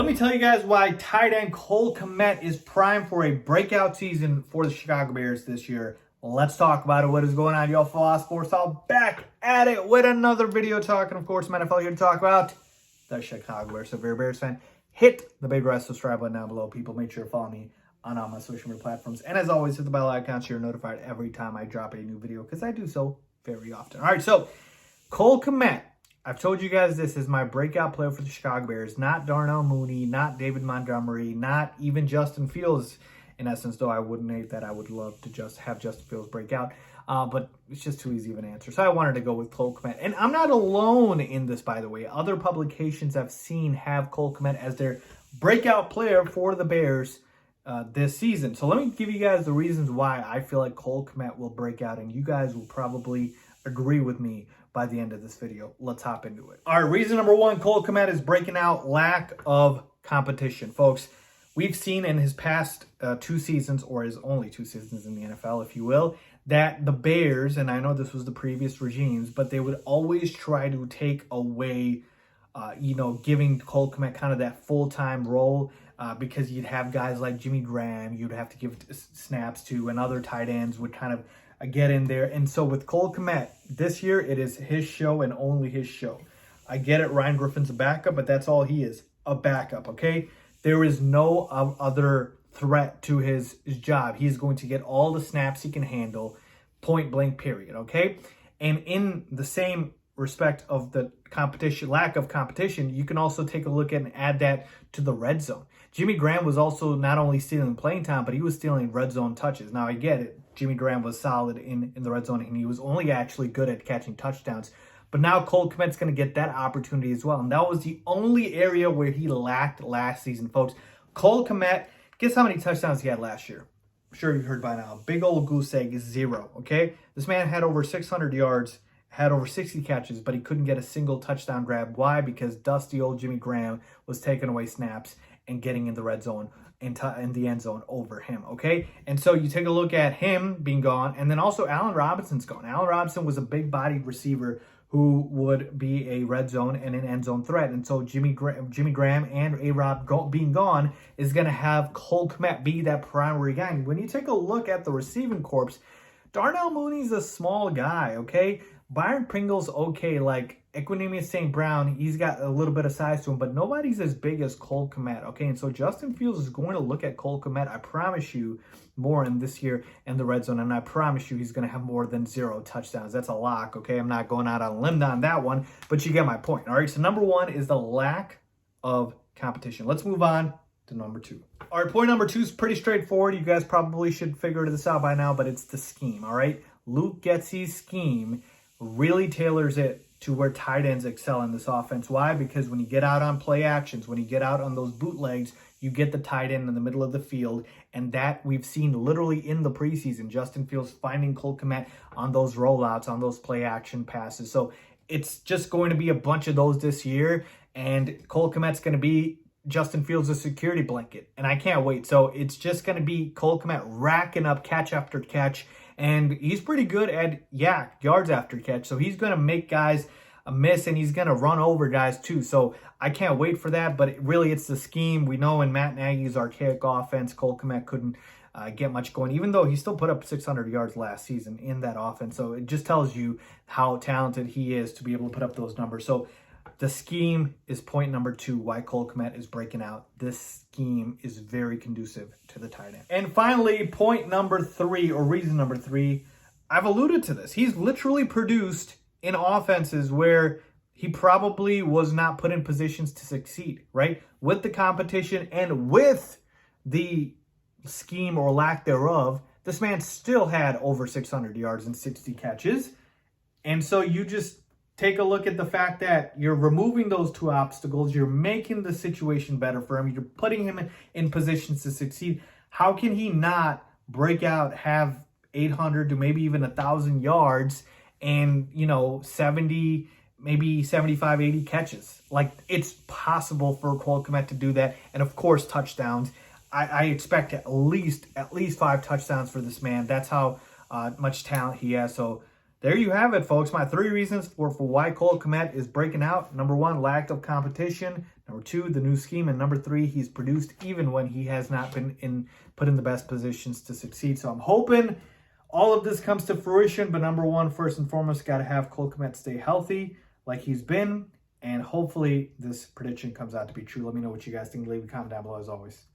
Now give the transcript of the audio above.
me tell you guys why tight end Cole Kmet is primed for a breakout season for the Chicago Bears this year. Let's talk about it. What is going on, y'all? Faiz Sports all back at it with another video talking, of course, NFL here to talk about the Chicago Bears. So if you're a Bears fan, hit the big red subscribe button down below. People, make sure to follow me on all my social media platforms. And as always, hit the bell icon so you're notified every time I drop a new video, because I do so very often. All right, so Cole Kmet. I've told you guys this is my breakout player for the Chicago Bears. Not Darnell Mooney, not David Montgomery, not even Justin Fields. In essence, though, I wouldn't hate that. I would love to just have Justin Fields break out. But it's just too easy of an answer. So I wanted to go with Cole Kmet. And I'm not alone in this, by the way. Other publications I've seen have Cole Kmet as their breakout player for the Bears this season. So let me give you guys the reasons why I feel like Cole Kmet will break out. And you guys will probably agree with me by the end of this video. Let's hop into it. All right, reason number one, Cole Kmet is breaking out: lack of competition. Folks, we've seen in his past 2 seasons, or his only 2 seasons in the NFL, if you will, that the Bears, and I know this was the previous regimes, but they would always try to take away, giving Cole Kmet kind of that full-time role because you'd have guys like Jimmy Graham, you'd have to give snaps to, and other tight ends would kind of get in there. And so with Cole Kmet, this year, it is his show and only his show. I get it, Ryan Griffin's a backup, but that's all he is, a backup, okay? There is no other threat to his job. He's going to get all the snaps he can handle, point blank, period, okay? And in the same respect of the competition, lack of competition, you can also take a look at and add that to the red zone. Jimmy Graham was also not only stealing playing time, but he was stealing red zone touches. Now, I get it. Jimmy Graham was solid in the red zone, and he was only actually good at catching touchdowns. But now Cole Kmet's going to get that opportunity as well. And that was the only area where he lacked last season, folks. Cole Kmet, guess how many touchdowns he had last year? I'm sure you've heard by now. Big old goose egg is 0, okay? This man had over 600 yards, had over 60 catches, but he couldn't get a single touchdown grab. Why? Because dusty old Jimmy Graham was taking away snaps and getting in the red zone, in the end zone over him, okay? And so you take a look at him being gone, and then also Allen Robinson's gone. Allen Robinson was a big-bodied receiver who would be a red zone and an end zone threat. And so Jimmy Graham and A-Rob being gone is going to have Cole Kmet be that primary guy. And when you take a look at the receiving corps, Darnell Mooney's a small guy, okay? Byron Pringle's okay, like Equanimeous St. Brown, he's got a little bit of size to him, but nobody's as big as Cole Kmet, okay? And so Justin Fields is going to look at Cole Kmet, I promise you, more in this year in the red zone, and I promise you he's going to have more than 0 touchdowns. That's a lock, okay? I'm not going out on a limb on that one, but you get my point, all right? So number one is the lack of competition. Let's move on to number 2. All right, point number 2 is pretty straightforward. You guys probably should figure this out by now, but it's the scheme, all right? Luke Getsy's scheme really tailors it to where tight ends excel in this offense. Why? Because when you get out on play actions, when you get out on those bootlegs, you get the tight end in the middle of the field, and that we've seen literally in the preseason. Justin Fields finding Cole Kmet on those rollouts, on those play action passes. So it's just going to be a bunch of those this year, and Cole Kmet's going to be Justin Fields' security blanket, and I can't wait. So it's just going to be Cole Kmet racking up catch after catch, and he's pretty good at yards after catch. So he's going to make guys miss, and he's going to run over guys too. So I can't wait for that, but really it's the scheme. We know in Matt Nagy's archaic offense, Cole Kmet couldn't get much going, even though he still put up 600 yards last season in that offense. So it just tells you how talented he is to be able to put up those numbers. So the scheme is point number 2, why Cole Kmet is breaking out. This scheme is very conducive to the tight end. And finally, point number 3, or reason number 3, I've alluded to this. He's literally produced in offenses where he probably was not put in positions to succeed, right? With the competition and with the scheme or lack thereof, this man still had over 600 yards and 60 catches. And so you just take a look at the fact that you're removing those 2 obstacles. You're making the situation better for him. You're putting him in positions to succeed. How can he not break out, have 800 to maybe even 1,000 yards and, 70, maybe 75, 80 catches? Like, it's possible for Cole Kmet to do that. And, of course, touchdowns. I expect at least 5 touchdowns for this man. That's how much talent he has. So there you have it, folks. My 3 reasons for why Cole Kmet is breaking out. Number 1, lack of competition. Number 2, the new scheme. And number 3, he's produced even when he has not been put in the best positions to succeed. So I'm hoping all of this comes to fruition. But number 1, first and foremost, got to have Cole Kmet stay healthy like he's been. And hopefully this prediction comes out to be true. Let me know what you guys think. Leave a comment down below as always.